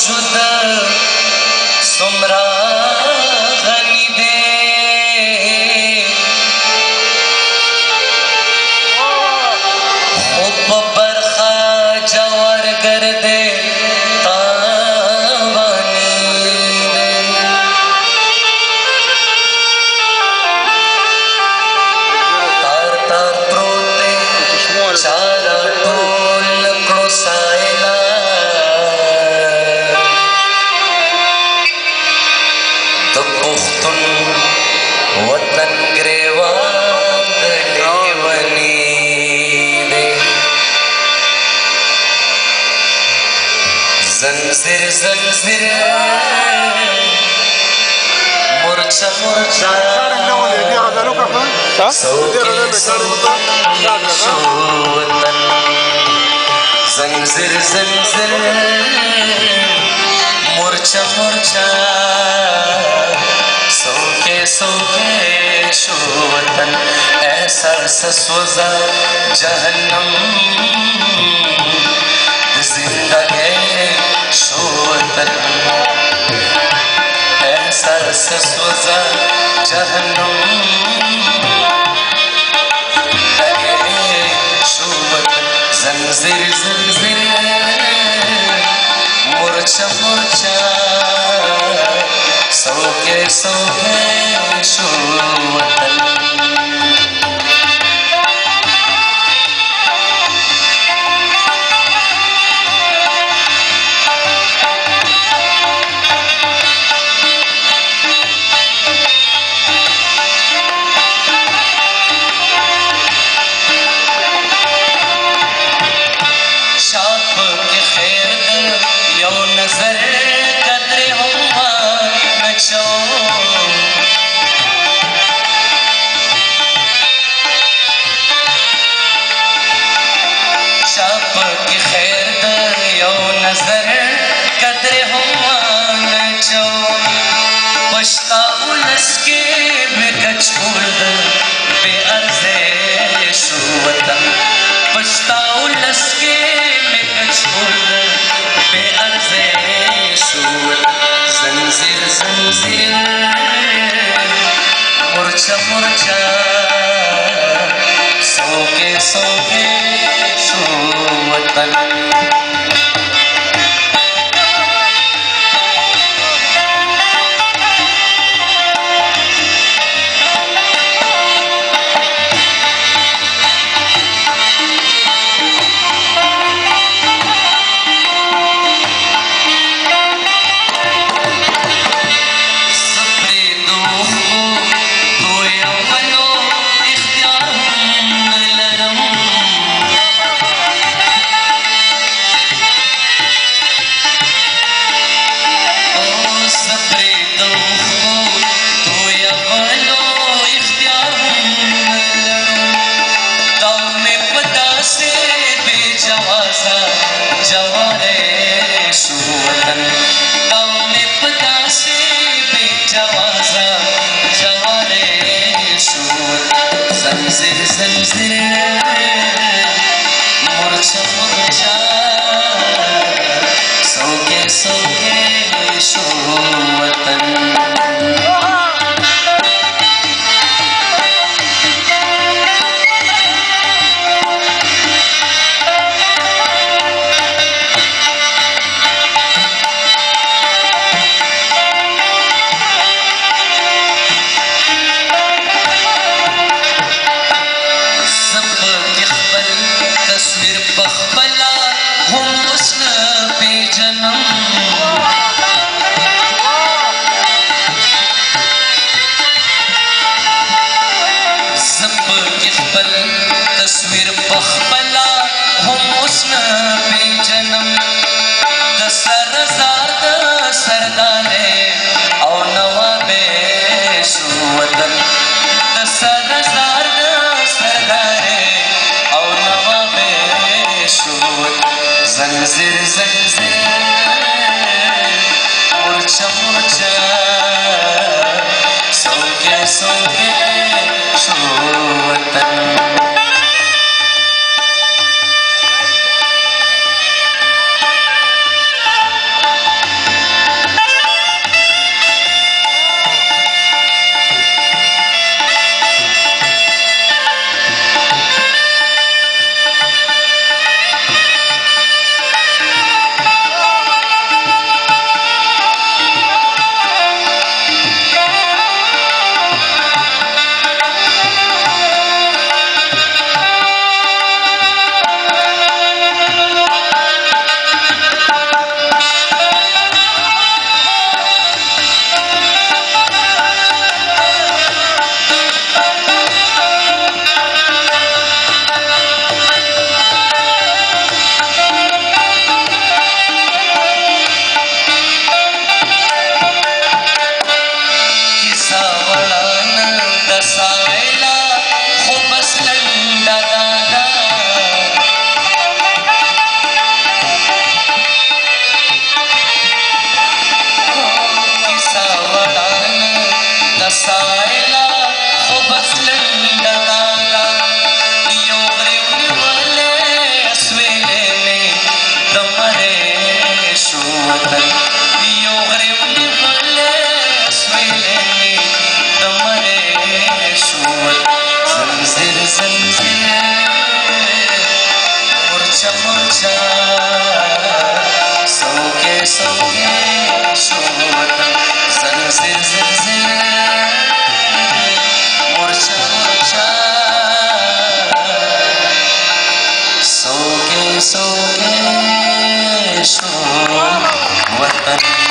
शुद्ध सुमरा घनी दे खूब बरखा जवर कर दे तावानी दे तार तार प्रोते चारा टोल क्रोसायला तो पुख्तुन वतन ग्रेवान लेवनी दे जंजीर जंजीर मुरझा मुरझा सौके सौके शोतन जंजीर जंजीर मुरझा मुरझा सौके सौके शोतन ऐसा ससवजा जहन्नम जिंदा है शोतन ऐसा ससवजा जहन्नम जंजीर जंजीर मुरझा मुरझा सौके सौके शोतन जंजीर जंजीर मुरझा मुरझा सौके सौके शोतन जंजीर जंजीर मुरझा मुरझा सौके सौके शोतन तस्वीर बखबला हम हुस्न पे जन्म दसरजार दसरदाने और नवाबे सुवतन दसरजार दसरदाने और नवाबे सुवतन जंजीर जंजीर मुरझा मुरझा सौके सौके शोतन सो के सो वतन